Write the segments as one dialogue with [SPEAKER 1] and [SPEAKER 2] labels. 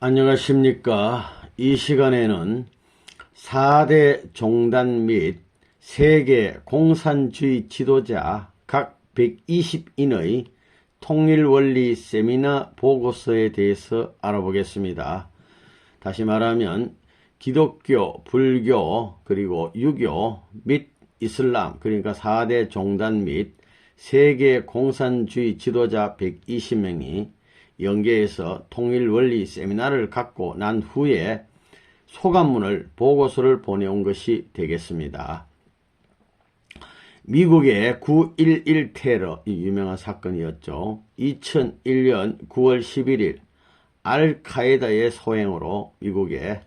[SPEAKER 1] 안녕하십니까. 이 시간에는 4대 종단 및 세계 공산주의 지도자 각 120인의 통일원리 세미나 보고서에 대해서 알아보겠습니다. 다시 말하면 기독교, 불교, 그리고 유교 및 이슬람, 그러니까 4대 종단 및 세계 공산주의 지도자 120명이 영계에서 통일원리 세미나를 갖고 난 후에 소감문을 보고서를 보내온 것이 되겠습니다. 미국의 9.11 테러, 이 유명한 사건이었죠. 2001년 9월 11일 알카에다의 소행으로 미국의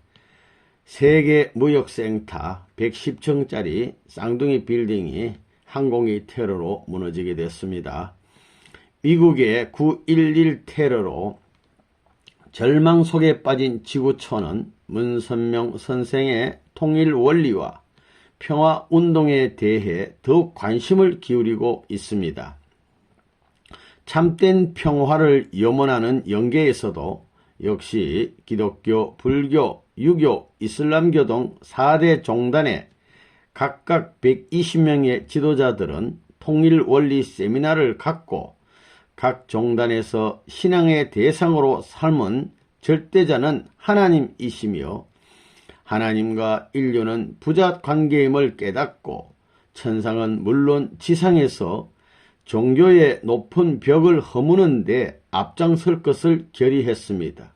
[SPEAKER 1] 세계무역센터 110층짜리 쌍둥이 빌딩이 항공기 테러로 무너지게 됐습니다. 미국의 9.11 테러로 절망 속에 빠진 지구촌은 문선명 선생의 통일 원리와 평화 운동에 대해 더욱 관심을 기울이고 있습니다. 참된 평화를 염원하는 영계에서도 역시 기독교, 불교, 유교, 이슬람교 등 4대 종단의 각각 120명의 지도자들은 통일 원리 세미나를 갖고 각 종단에서 신앙의 대상으로 삼은 절대자는 하나님이시며 하나님과 인류는 부자 관계임을 깨닫고 천상은 물론 지상에서 종교의 높은 벽을 허무는 데 앞장설 것을 결의했습니다.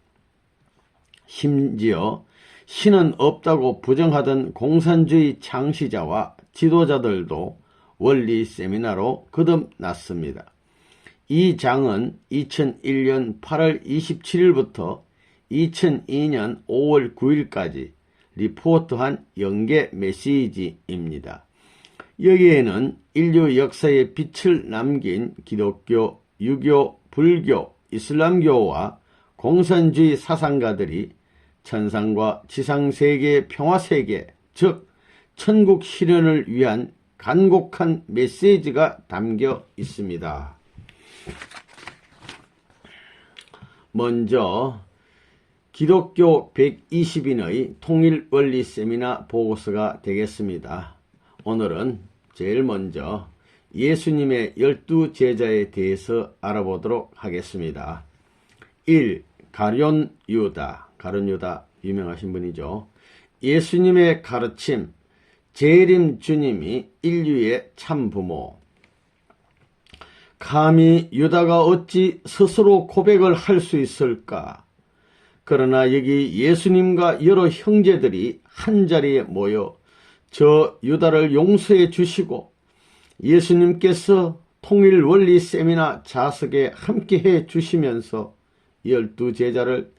[SPEAKER 1] 심지어 신은 없다고 부정하던 공산주의 창시자와 지도자들도 원리 세미나로 거듭났습니다. 이 장은 2001년 8월 27일부터 2002년 5월 9일까지 리포트한 영계 메시지입니다. 여기에는 인류 역사에 빛을 남긴 기독교, 유교, 불교, 이슬람교와 공산주의 사상가들이 천상과 지상세계의 평화세계, 즉 천국 실현을 위한 간곡한 메시지가 담겨 있습니다. 먼저 기독교 120인의 통일원리 세미나 보고서가 되겠습니다. 오늘은 제일 먼저 예수님의 12제자에 대해서 알아보도록 하겠습니다. 1. 가룟 유다. 가룟 유다 유명하신 분이죠. 예수님의 가르침, 재림 주님이 인류의 참부모. 감히 유다가 어찌 스스로 고백을 할 수 있을까? 그러나 여기 예수님과 여러 형제들이 한자리에 모여 저 유다를 용서해 주시고 예수님께서 통일원리 세미나 좌석에 함께해 주시면서 12제자를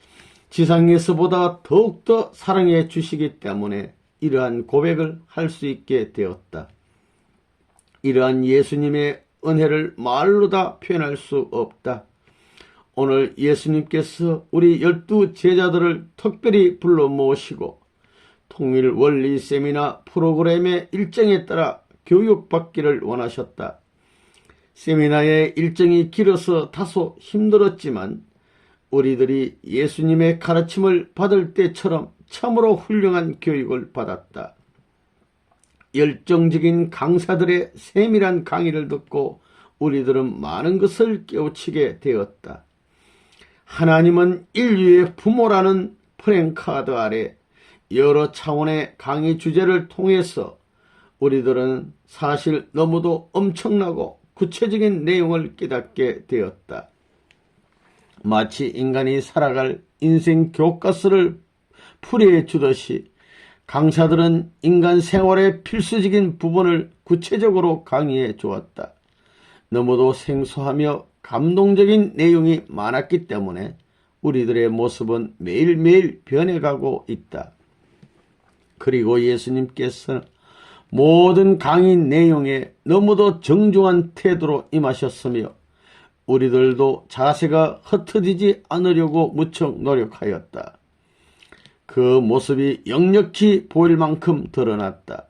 [SPEAKER 1] 지상에서보다 더욱더 사랑해 주시기 때문에 이러한 고백을 할 수 있게 되었다. 이러한 예수님의 은혜를 말로 다 표현할 수 없다. 오늘 예수님께서 우리 12제자들을 특별히 불러 모시고 통일원리 세미나 프로그램의 일정에 따라 교육받기를 원하셨다. 세미나의 일정이 길어서 다소 힘들었지만 우리들이 예수님의 가르침을 받을 때처럼 참으로 훌륭한 교육을 받았다. 열정적인 강사들의 세밀한 강의를 듣고 우리들은 많은 것을 깨우치게 되었다. 하나님은 인류의 부모라는 프랭카드 아래 여러 차원의 강의 주제를 통해서 우리들은 사실 너무도 엄청나고 구체적인 내용을 깨닫게 되었다. 마치 인간이 살아갈 인생 교과서를 풀이해 주듯이 강사들은 인간 생활의 필수적인 부분을 구체적으로 강의해 주었다. 너무도 생소하며 감동적인 내용이 많았기 때문에 우리들의 모습은 매일매일 변해가고 있다. 그리고 예수님께서 모든 강의 내용에 너무도 정중한 태도로 임하셨으며 우리들도 자세가 흩어지지 않으려고 무척 노력하였다. 그 모습이 역력히 보일 만큼 드러났다.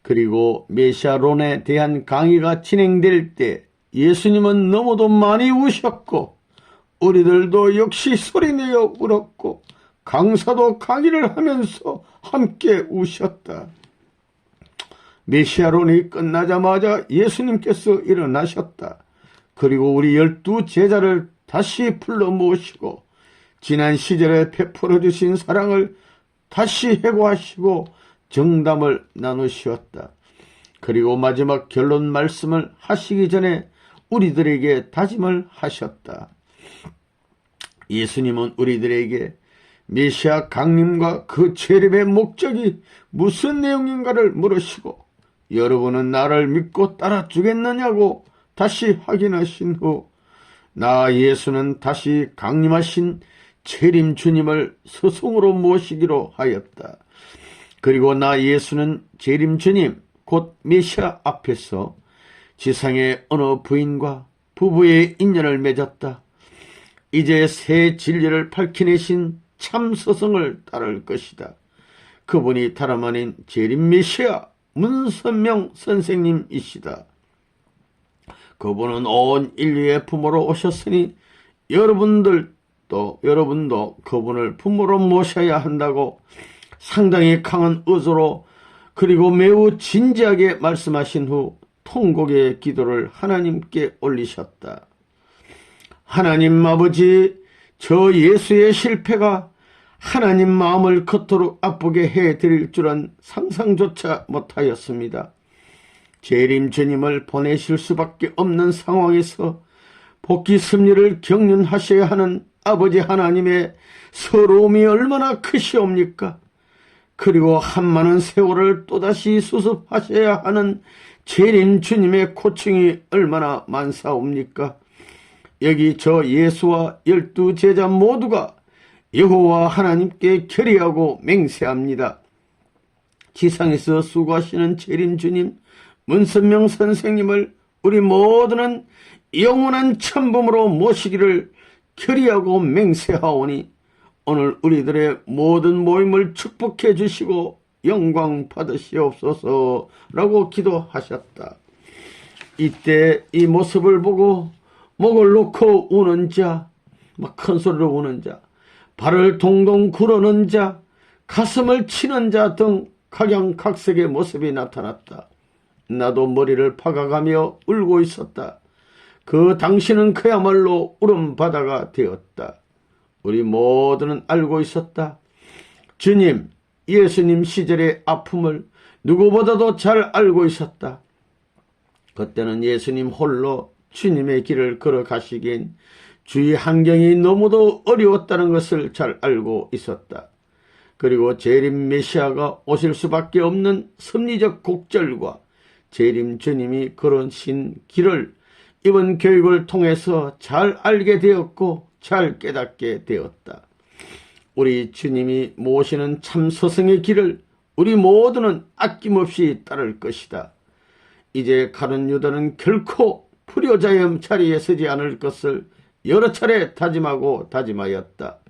[SPEAKER 1] 그리고 메시아론에 대한 강의가 진행될 때 예수님은 너무도 많이 우셨고 우리들도 역시 소리내어 울었고 강사도 강의를 하면서 함께 우셨다. 메시아론이 끝나자마자 예수님께서 일어나셨다. 그리고 우리 12 제자를 다시 불러 모시고 지난 시절에 베풀어 주신 사랑을 다시 회고하시고 정담을 나누셨다. 그리고 마지막 결론 말씀을 하시기 전에 우리들에게 다짐을 하셨다. 예수님은 우리들에게 메시아 강림과 그 재림의 목적이 무슨 내용인가를 물으시고 여러분은 나를 믿고 따라주겠느냐고 다시 확인하신 후 나 예수는 다시 강림하신 재림 주님을 스승으로 모시기로 하였다. 그리고 나 예수는 재림 주님 곧 메시아 앞에서 지상의 어느 부인과 부부의 인연을 맺었다. 이제 새 진리를 밝혀내신 참 스승을 따를 것이다. 그분이 다름 아닌 재림 메시아 문선명 선생님이시다. 그분은 온 인류의 부모로 오셨으니 여러분도 그분을 부모로 모셔야 한다고 상당히 강한 의도로 그리고 매우 진지하게 말씀하신 후 통곡의 기도를 하나님께 올리셨다. 하나님 아버지, 저 예수의 실패가 하나님 마음을 그토록 아프게 해드릴 줄은 상상조차 못하였습니다. 재림 주님을 보내실 수밖에 없는 상황에서 복귀 승리를 경륜하셔야 하는 아버지 하나님의 서러움이 얼마나 크시옵니까? 그리고 한많은 세월을 또다시 수습하셔야 하는 재림 주님의 고충이 얼마나 많사옵니까? 여기 저 예수와 12 제자 모두가 여호와 하나님께 결의하고 맹세합니다. 지상에서 수고하시는 재림 주님 문선명 선생님을 우리 모두는 영원한 참범으로 모시기를 결의하고 맹세하오니 오늘 우리들의 모든 모임을 축복해 주시고 영광 받으시옵소서라고 기도하셨다. 이때 이 모습을 보고 목을 놓고 우는 자, 막 큰 소리로 우는 자, 발을 동동 구르는 자, 가슴을 치는 자 등 각양각색의 모습이 나타났다. 나도 머리를 박아가며 울고 있었다. 그 당신은 그야말로 울음바다가 되었다. 우리 모두는 알고 있었다. 주님, 예수님 시절의 아픔을 누구보다도 잘 알고 있었다. 그때는 예수님 홀로 주님의 길을 걸어가시기엔 주위 환경이 너무도 어려웠다는 것을 잘 알고 있었다. 그리고 재림 메시아가 오실 수밖에 없는 섭리적 곡절과 재림 주님이 걸으신 길을 이번 교육을 통해서 잘 알게 되었고 잘 깨닫게 되었다. 우리 주님이 모시는 참 스승의 길을 우리 모두는 아낌없이 따를 것이다. 이제 가룟 유다는 결코 불효자의 자리에 서지 않을 것을 여러 차례 다짐하고 다짐하였다.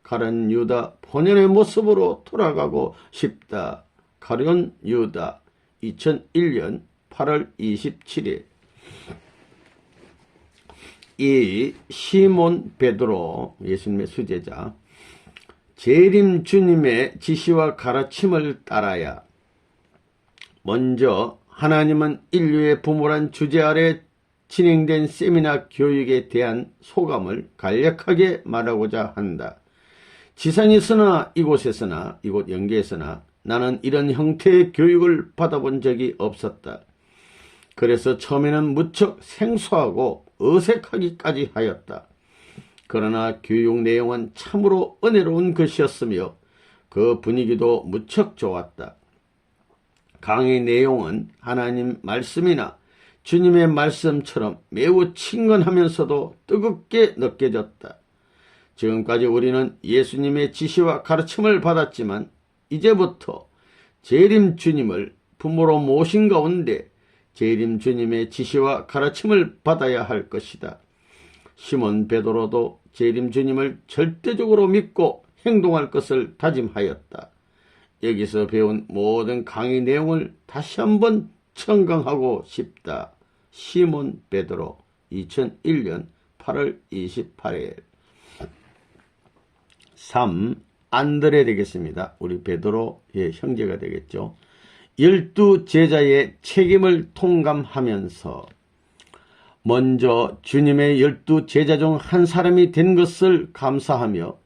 [SPEAKER 1] 가룟 유다 본연의 모습으로 돌아가고 싶다. 가룟 유다 2001년 8월 27일. 이 시몬 베드로 예수님의 수제자 재림 주님의 지시와 가르침을 따라야 먼저 하나님은 인류의 부모란 주제 아래 진행된 세미나 교육에 대한 소감을 간략하게 말하고자 한다. 지상에서나 이곳에서나 이곳 영계에서나 나는 이런 형태의 교육을 받아본 적이 없었다. 그래서 처음에는 무척 생소하고 어색하기까지 하였다. 그러나 교육 내용은 참으로 은혜로운 것이었으며 그 분위기도 무척 좋았다. 강의 내용은 하나님 말씀이나 주님의 말씀처럼 매우 친근하면서도 뜨겁게 느껴졌다. 지금까지 우리는 예수님의 지시와 가르침을 받았지만 이제부터 재림 주님을 부모로 모신 가운데 재림 주님의 지시와 가르침을 받아야 할 것이다. 시몬 베드로도 재림 주님을 절대적으로 믿고 행동할 것을 다짐하였다. 여기서 배운 모든 강의 내용을 다시 한번 청강하고 싶다. 시몬 베드로 2001년 8월 28일. 3. 안드레 되겠습니다. 우리 베드로의 형제가 되겠죠. 12제자의 책임을 통감하면서 먼저 주님의 12제자 중 한 사람이 된 것을 감사하며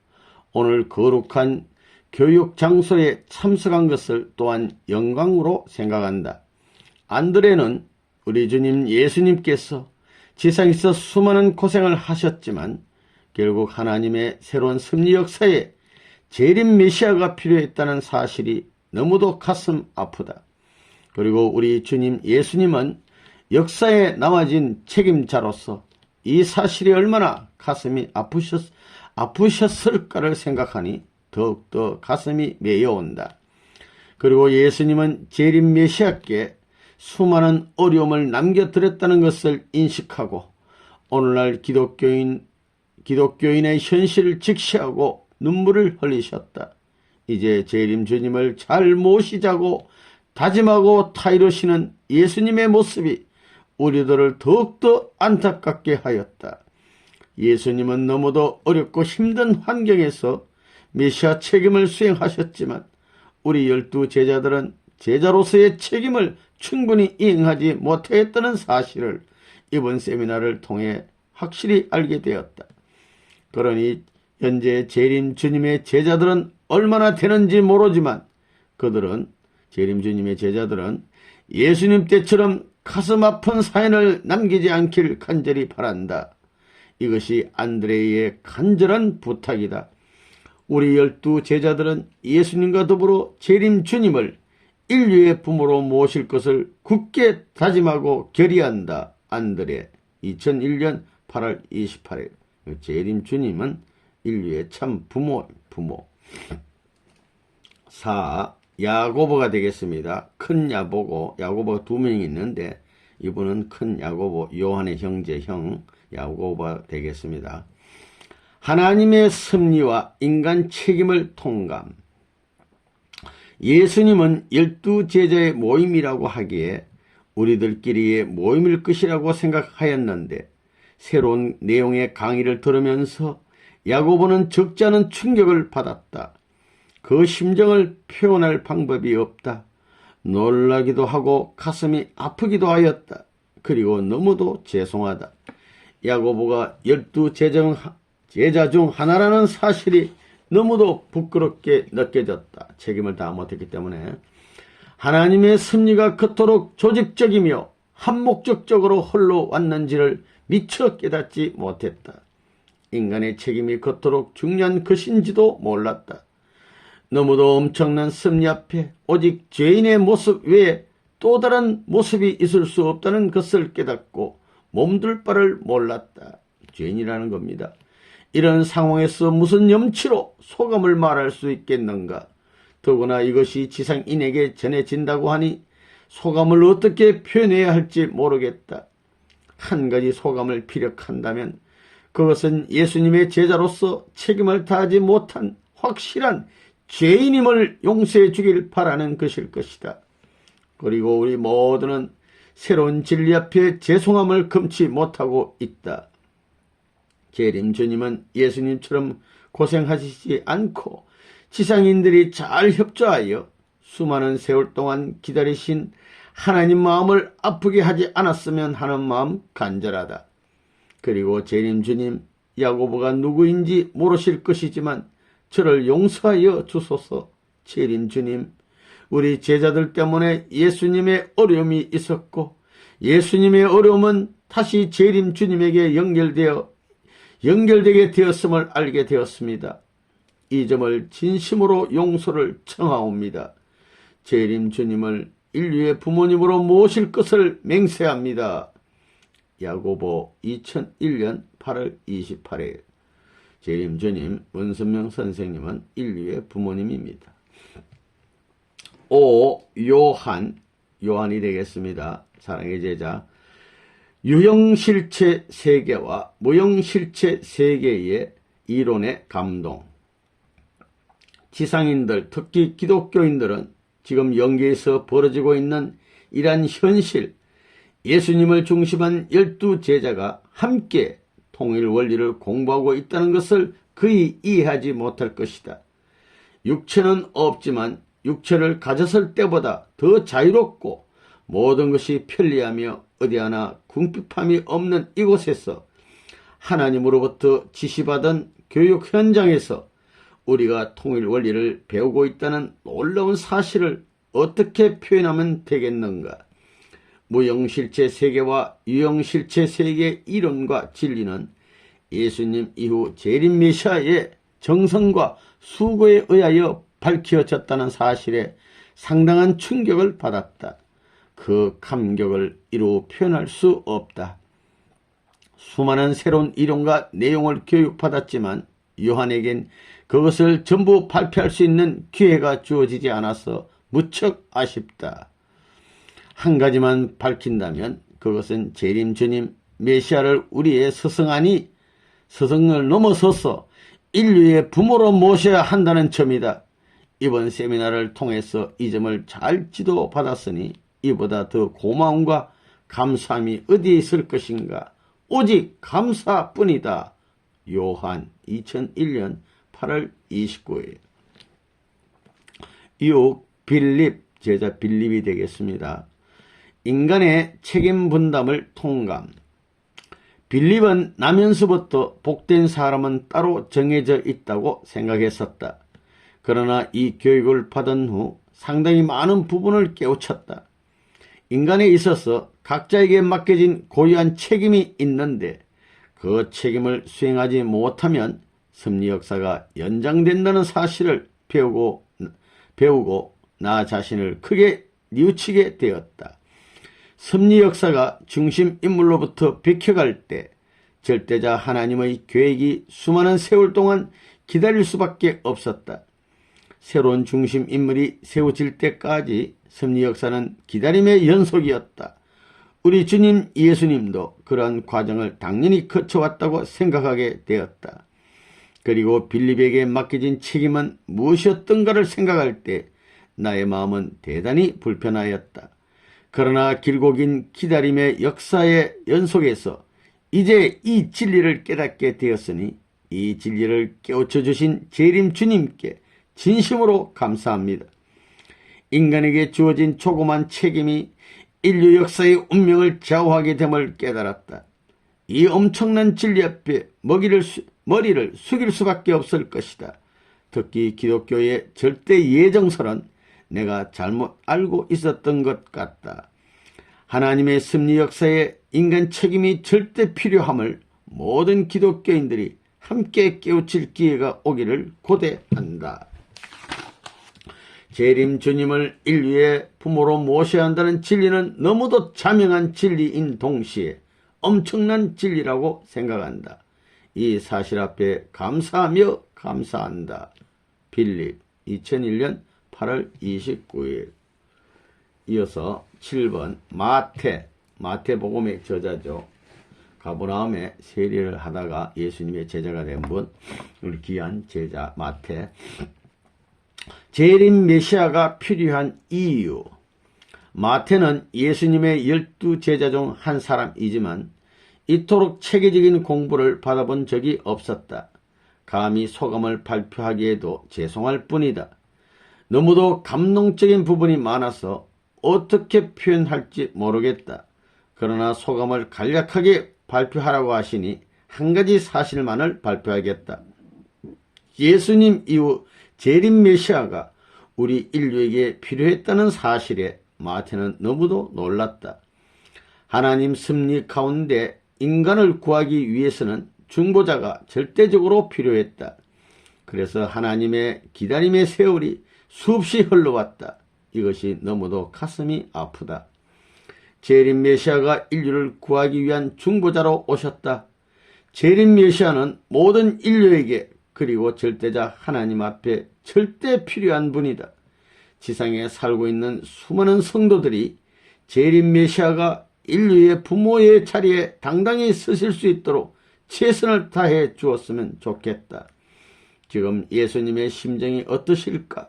[SPEAKER 1] 오늘 거룩한 교육 장소에 참석한 것을 또한 영광으로 생각한다. 안드레는 우리 주님 예수님께서 지상에서 수많은 고생을 하셨지만 결국 하나님의 새로운 섭리 역사에 재림 메시아가 필요했다는 사실이 너무도 가슴 아프다. 그리고 우리 주님 예수님은 역사에 남아진 책임자로서 이 사실이 얼마나 가슴이 아프셨을까를 생각하니 더욱더 가슴이 메여온다. 그리고 예수님은 재림 메시아께 수많은 어려움을 남겨드렸다는 것을 인식하고 오늘날 기독교인의 현실을 직시하고 눈물을 흘리셨다. 이제 재림 주님을 잘 모시자고 다짐하고 타이르시는 예수님의 모습이 우리들을 더욱더 안타깝게 하였다. 예수님은 너무도 어렵고 힘든 환경에서 메시아 책임을 수행하셨지만 우리 12제자들은 제자로서의 책임을 충분히 이행하지 못했다는 사실을 이번 세미나를 통해 확실히 알게 되었다. 그러니 현재 재림 주님의 제자들은 얼마나 되는지 모르지만 재림 주님의 제자들은 예수님 때처럼 가슴 아픈 사연을 남기지 않길 간절히 바란다. 이것이 안드레의 간절한 부탁이다. 우리 12제자들은 예수님과 더불어 재림 주님을 인류의 부모로 모실 것을 굳게 다짐하고 결의한다. 안드레 2001년 8월 28일 재림 주님은 인류의 참 부모. 4. 야고보가 되겠습니다. 큰 야고보가 2명이 있는데 이분은 큰 야고보 요한의 형제 야고보가 되겠습니다. 하나님의 섭리와 인간 책임을 통감. 예수님은 12제자의 모임이라고 하기에 우리들끼리의 모임일 것이라고 생각하였는데 새로운 내용의 강의를 들으면서 야고보는 적지 않은 충격을 받았다. 그 심정을 표현할 방법이 없다. 놀라기도 하고 가슴이 아프기도 하였다. 그리고 너무도 죄송하다. 야고보가 12제자 중 하나라는 사실이 너무도 부끄럽게 느껴졌다. 책임을 다 못했기 때문에. 하나님의 섭리가 그토록 조직적이며 한목적적으로 흘러왔는지를 미처 깨닫지 못했다. 인간의 책임이 그토록 중요한 것인지도 몰랐다. 너무도 엄청난 섭리 앞에 오직 죄인의 모습 외에 또 다른 모습이 있을 수 없다는 것을 깨닫고 몸둘 바를 몰랐다. 죄인이라는 겁니다. 이런 상황에서 무슨 염치로 소감을 말할 수 있겠는가. 더구나 이것이 지상인에게 전해진다고 하니 소감을 어떻게 표현해야 할지 모르겠다. 한 가지 소감을 피력한다면 그것은 예수님의 제자로서 책임을 다하지 못한 확실한 죄인임을 용서해 주길 바라는 것일 것이다. 그리고 우리 모두는 새로운 진리 앞에 죄송함을 금치 못하고 있다. 재림 주님은 예수님처럼 고생하시지 않고 지상인들이 잘 협조하여 수많은 세월 동안 기다리신 하나님 마음을 아프게 하지 않았으면 하는 마음 간절하다. 그리고 재림 주님, 야고보가 누구인지 모르실 것이지만 저를 용서하여 주소서. 재림 주님, 우리 제자들 때문에 예수님의 어려움이 있었고 예수님의 어려움은 다시 재림 주님에게 연결되게 되었음을 알게 되었습니다. 이 점을 진심으로 용서를 청하옵니다. 재림 주님을 인류의 부모님으로 모실 것을 맹세합니다. 야고보 2001년 8월 28일 재림 주님 문선명 선생님은 인류의 부모님입니다. 5. 요한이 되겠습니다. 사랑의 제자. 유형실체 세계와 무형실체 세계의 이론의 감동. 지상인들, 특히 기독교인들은 지금 영계에서 벌어지고 있는 이러한 현실, 예수님을 중심한 12제자가 함께 통일 원리를 공부하고 있다는 것을 그이 이해하지 못할 것이다. 육체는 없지만 육체를 가졌을 때보다 더 자유롭고 모든 것이 편리하며 어디 하나 궁핍함이 없는 이곳에서 하나님으로부터 지시받은 교육 현장에서 우리가 통일 원리를 배우고 있다는 놀라운 사실을 어떻게 표현하면 되겠는가? 무형실체 세계와 유형실체 세계의 이론과 진리는 예수님 이후 재림 메시아의 정성과 수고에 의하여 밝혀졌다는 사실에 상당한 충격을 받았다. 그 감격을 이루 표현할 수 없다. 수많은 새로운 이론과 내용을 교육받았지만 요한에겐 그것을 전부 발표할 수 있는 기회가 주어지지 않아서 무척 아쉽다. 한 가지만 밝힌다면 그것은 재림 주님 메시아를 우리의 스승을 넘어서서 인류의 부모로 모셔야 한다는 점이다. 이번 세미나를 통해서 이 점을 잘 지도받았으니 이보다 더 고마움과 감사함이 어디에 있을 것인가? 오직 감사뿐이다. 요한 2001년 8월 29일. 6. 빌립, 제자 빌립이 되겠습니다. 인간의 책임 분담을 통감. 빌립은 나면서부터 복된 사람은 따로 정해져 있다고 생각했었다. 그러나 이 교육을 받은 후 상당히 많은 부분을 깨우쳤다. 인간에 있어서 각자에게 맡겨진 고유한 책임이 있는데 그 책임을 수행하지 못하면 섭리 역사가 연장된다는 사실을 배우고 나 자신을 크게 뉘우치게 되었다. 섭리 역사가 중심 인물로부터 비켜갈 때 절대자 하나님의 계획이 수많은 세월 동안 기다릴 수밖에 없었다. 새로운 중심 인물이 세워질 때까지 섭리 역사는 기다림의 연속이었다. 우리 주님 예수님도 그러한 과정을 당연히 거쳐왔다고 생각하게 되었다. 그리고 빌립에게 맡겨진 책임은 무엇이었던가를 생각할 때 나의 마음은 대단히 불편하였다. 그러나 길고 긴 기다림의 역사의 연속에서 이제 이 진리를 깨닫게 되었으니 이 진리를 깨우쳐 주신 재림 주님께 진심으로 감사합니다. 인간에게 주어진 조그만 책임이 인류 역사의 운명을 좌우하게 됨을 깨달았다. 이 엄청난 진리 앞에 머리를 숙일 수밖에 없을 것이다. 특히 기독교의 절대 예정설은 내가 잘못 알고 있었던 것 같다. 하나님의 섭리 역사에 인간 책임이 절대 필요함을 모든 기독교인들이 함께 깨우칠 기회가 오기를 고대한다. 재림 주님을 인류의 부모로 모셔야 한다는 진리는 너무도 자명한 진리인 동시에 엄청난 진리라고 생각한다. 이 사실 앞에 감사하며 감사한다. 빌립 2001년 8월 29일. 이어서 7번 마태복음의 저자죠. 가버나움에 세리를 하다가 예수님의 제자가 된 분, 우리 귀한 제자 마태. 재림 메시아가 필요한 이유. 마태는 예수님의 12제자 중 한 사람이지만 이토록 체계적인 공부를 받아본 적이 없었다. 감히 소감을 발표하기에도 죄송할 뿐이다. 너무도 감동적인 부분이 많아서 어떻게 표현할지 모르겠다. 그러나 소감을 간략하게 발표하라고 하시니 한 가지 사실만을 발표하겠다. 예수님 이후 재림 메시아가 우리 인류에게 필요했다는 사실에 마태는 너무도 놀랐다. 하나님 섭리 가운데 인간을 구하기 위해서는 중보자가 절대적으로 필요했다. 그래서 하나님의 기다림의 세월이 수없이 흘러왔다. 이것이 너무도 가슴이 아프다. 재림 메시아가 인류를 구하기 위한 중보자로 오셨다. 재림 메시아는 모든 인류에게 그리고 절대자 하나님 앞에 절대 필요한 분이다. 지상에 살고 있는 수많은 성도들이 재림 메시아가 인류의 부모의 자리에 당당히 서실 수 있도록 최선을 다해 주었으면 좋겠다. 지금 예수님의 심정이 어떠실까?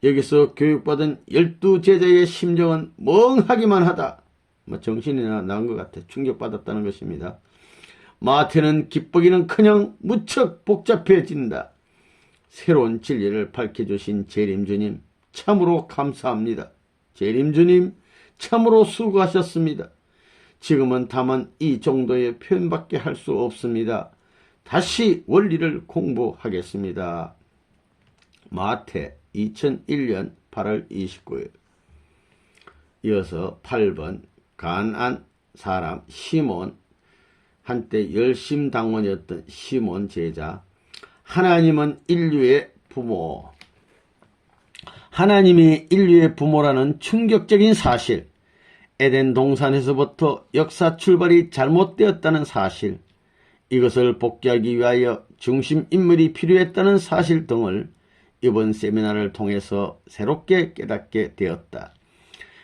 [SPEAKER 1] 여기서 교육받은 12제자의 심정은 멍하기만 하다. 정신이 나간 것 같아. 충격받았다는 것입니다. 마태는 기쁘기는커녕 무척 복잡해진다. 새로운 진리를 밝혀주신 재림주님 참으로 감사합니다. 재림주님 참으로 수고하셨습니다. 지금은 다만 이 정도의 표현밖에 할 수 없습니다. 다시 원리를 공부하겠습니다. 마태 2001년 8월 29일. 이어서 8번 가나안 사람 시몬, 한때 열심당원이었던 시몬 제자. 하나님은 인류의 부모. 하나님이 인류의 부모라는 충격적인 사실, 에덴 동산에서부터 역사 출발이 잘못되었다는 사실, 이것을 복귀하기 위하여 중심인물이 필요했다는 사실 등을 이번 세미나를 통해서 새롭게 깨닫게 되었다.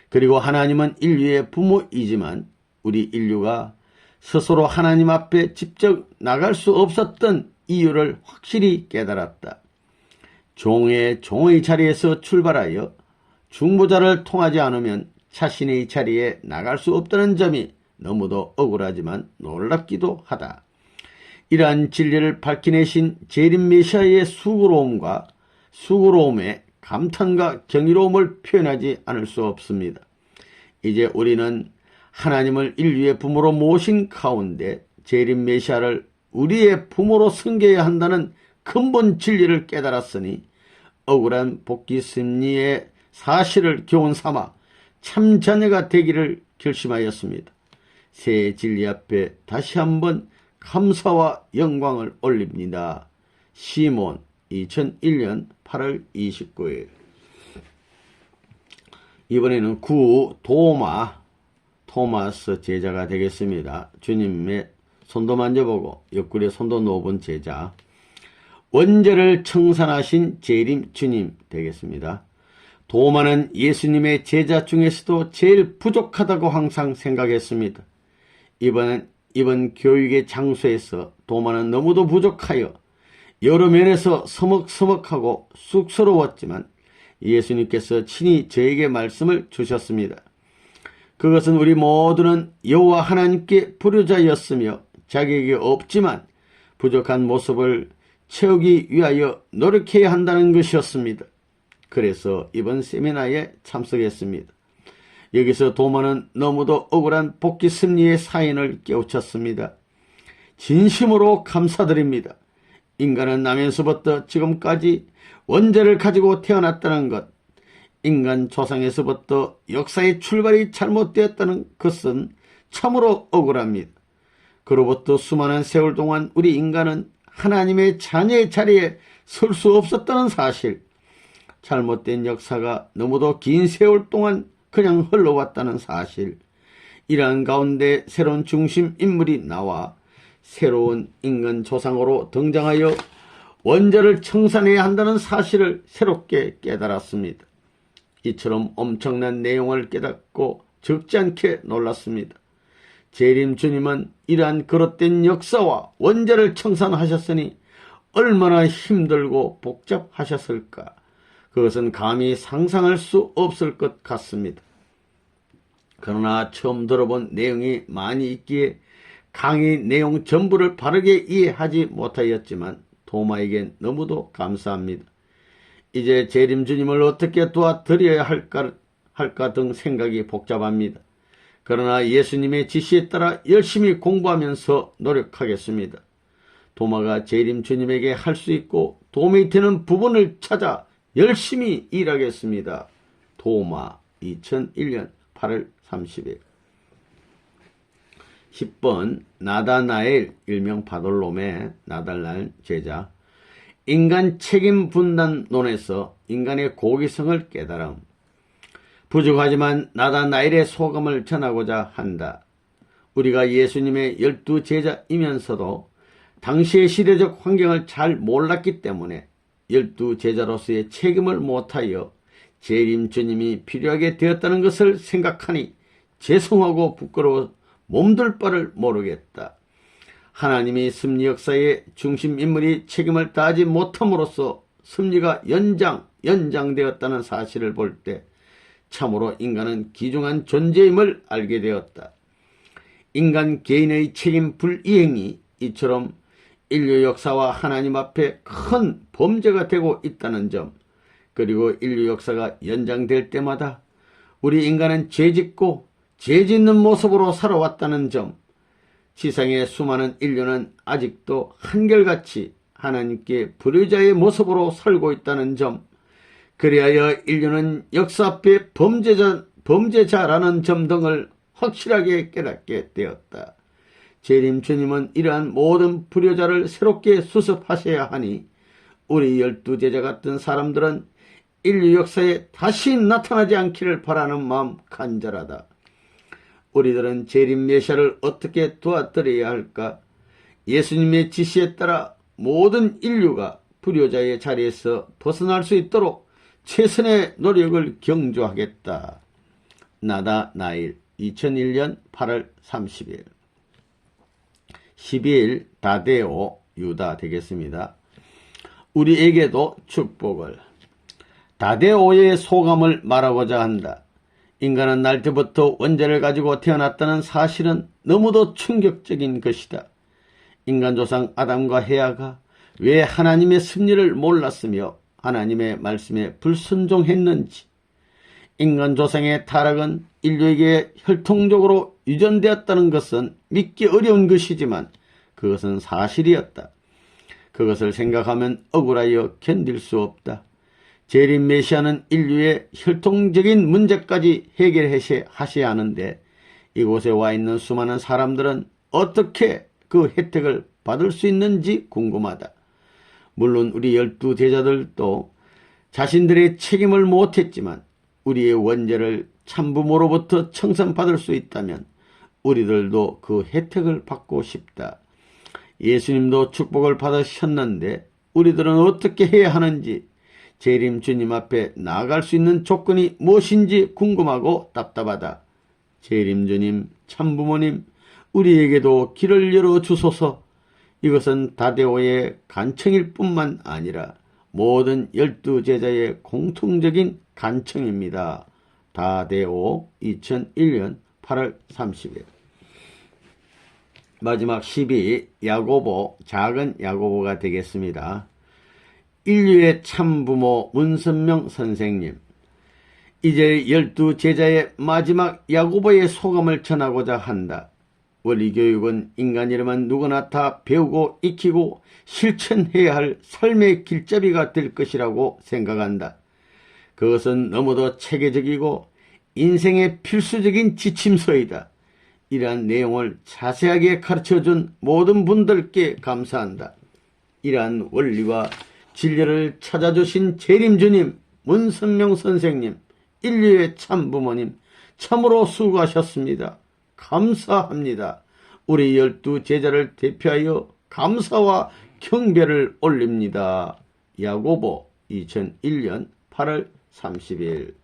[SPEAKER 1] 그리고 하나님은 인류의 부모이지만 우리 인류가 스스로 하나님 앞에 직접 나갈 수 없었던 이유를 확실히 깨달았다. 종의 자리에서 출발하여 중보자를 통하지 않으면 자신의 자리에 나갈 수 없다는 점이 너무도 억울하지만 놀랍기도 하다. 이러한 진리를 밝혀내신 재림 메시아의 수고로움에 감탄과 경이로움을 표현하지 않을 수 없습니다. 이제 우리는 하나님을 인류의 부모로 모신 가운데 재림 메시아를 우리의 부모로 섬겨야 한다는 근본 진리를 깨달았으니 억울한 복귀 심리의 사실을 교훈 삼아 참 자녀가 되기를 결심하였습니다. 새 진리 앞에 다시 한번 감사와 영광을 올립니다. 시몬 2001년 8월 29일. 이번에는 토마스 제자가 되겠습니다. 주님의 손도 만져보고 옆구리에 손도 놓아본 제자. 원죄를 청산하신 재림 주님 되겠습니다. 도마는 예수님의 제자 중에서도 제일 부족하다고 항상 생각했습니다. 이번 교육의 장소에서 도마는 너무도 부족하여 여러 면에서 서먹서먹하고 쑥스러웠지만 예수님께서 친히 저에게 말씀을 주셨습니다. 그것은 우리 모두는 여호와 하나님께 불효자였으며 자격이 없지만 부족한 모습을 채우기 위하여 노력해야 한다는 것이었습니다. 그래서 이번 세미나에 참석했습니다. 여기서 도마는 너무도 억울한 복귀 심리의 사인을 깨우쳤습니다. 진심으로 감사드립니다. 인간은 나면서부터 지금까지 원죄를 가지고 태어났다는 것, 인간 조상에서부터 역사의 출발이 잘못되었다는 것은 참으로 억울합니다. 그로부터 수많은 세월 동안 우리 인간은 하나님의 자녀의 자리에 설 수 없었다는 사실, 잘못된 역사가 너무도 긴 세월 동안 그냥 흘러왔다는 사실, 이러한 가운데 새로운 중심 인물이 나와 새로운 인간 조상으로 등장하여 원죄를 청산해야 한다는 사실을 새롭게 깨달았습니다. 이처럼 엄청난 내용을 깨닫고 적지 않게 놀랐습니다. 재림 주님은 이러한 그릇된 역사와 원죄를 청산하셨으니 얼마나 힘들고 복잡하셨을까. 그것은 감히 상상할 수 없을 것 같습니다. 그러나 처음 들어본 내용이 많이 있기에 강의 내용 전부를 바르게 이해하지 못하였지만 도마에겐 너무도 감사합니다. 이제 재림 주님을 어떻게 도와드려야 할까 등 생각이 복잡합니다. 그러나 예수님의 지시에 따라 열심히 공부하면서 노력하겠습니다. 도마가 재림 주님에게 할 수 있고 도움이 되는 부분을 찾아 열심히 일하겠습니다. 도마 2001년 8월 30일. 10번 나다나엘 일명 바돌롬의 나달날 제자. 인간 책임 분단론에서 인간의 고기성을 깨달음. 부족하지만 나다나엘의 소감을 전하고자 한다. 우리가 예수님의 12 제자이면서도 당시의 시대적 환경을 잘 몰랐기 때문에 12 제자로서의 책임을 못하여 재림 주님이 필요하게 되었다는 것을 생각하니 죄송하고 부끄러워 몸둘 바를 모르겠다. 하나님이 섭리 역사의 중심인물이 책임을 다하지 못함으로써 섭리가 연장되었다는 사실을 볼 때 참으로 인간은 귀중한 존재임을 알게 되었다. 인간 개인의 책임 불이행이 이처럼 인류 역사와 하나님 앞에 큰 범죄가 되고 있다는 점, 그리고 인류 역사가 연장될 때마다 우리 인간은 죄짓고 죄짓는 모습으로 살아왔다는 점, 지상의 수많은 인류는 아직도 한결같이 하나님께 불의자의 모습으로 살고 있다는 점, 그리하여 인류는 역사 앞에 범죄자라는 점 등을 확실하게 깨닫게 되었다. 재림 주님은 이러한 모든 불효자를 새롭게 수습하셔야 하니 우리 12제자 같은 사람들은 인류 역사에 다시 나타나지 않기를 바라는 마음 간절하다. 우리들은 재림 메시아를 어떻게 도와드려야 할까? 예수님의 지시에 따라 모든 인류가 불효자의 자리에서 벗어날 수 있도록 최선의 노력을 경주하겠다. 나다나엘 2001년 8월 30일 12일 다데오 유다 되겠습니다. 우리에게도 축복을. 다데오의 소감을 말하고자 한다. 인간은 날때부터 원죄를 가지고 태어났다는 사실은 너무도 충격적인 것이다. 인간 조상 아담과 헤아가 왜 하나님의 섭리를 몰랐으며 하나님의 말씀에 불순종했는지, 인간 조상의 타락은 인류에게 혈통적으로 유전되었다는 것은 믿기 어려운 것이지만 그것은 사실이었다. 그것을 생각하면 억울하여 견딜 수 없다. 재림 메시아는 인류의 혈통적인 문제까지 해결하셔야 하는데 이곳에 와 있는 수많은 사람들은 어떻게 그 혜택을 받을 수 있는지 궁금하다. 물론 우리 12제자들도 자신들의 책임을 못했지만 우리의 원죄를 참부모로부터 청산받을 수 있다면 우리들도 그 혜택을 받고 싶다. 예수님도 축복을 받으셨는데 우리들은 어떻게 해야 하는지, 재림 주님 앞에 나아갈 수 있는 조건이 무엇인지 궁금하고 답답하다. 재림 주님, 참부모님, 우리에게도 길을 열어주소서. 이것은 다데오의 간청일 뿐만 아니라 모든 12제자의 공통적인 간청입니다. 다데오 2001년 8월 30일 마지막 12 야고보, 작은 야고보가 되겠습니다. 인류의 참부모 문선명 선생님, 이제 12제자의 마지막 야고보의 소감을 전하고자 한다. 원리교육은 인간이라면 누구나 다 배우고 익히고 실천해야 할 삶의 길잡이가 될 것이라고 생각한다. 그것은 너무도 체계적이고 인생의 필수적인 지침서이다. 이러한 내용을 자세하게 가르쳐준 모든 분들께 감사한다. 이러한 원리와 진리를 찾아주신 재림주님, 문선명 선생님, 인류의 참부모님, 참으로 수고하셨습니다. 감사합니다. 우리 12제자를 대표하여 감사와 경배를 올립니다. 야고보 2001년 8월 30일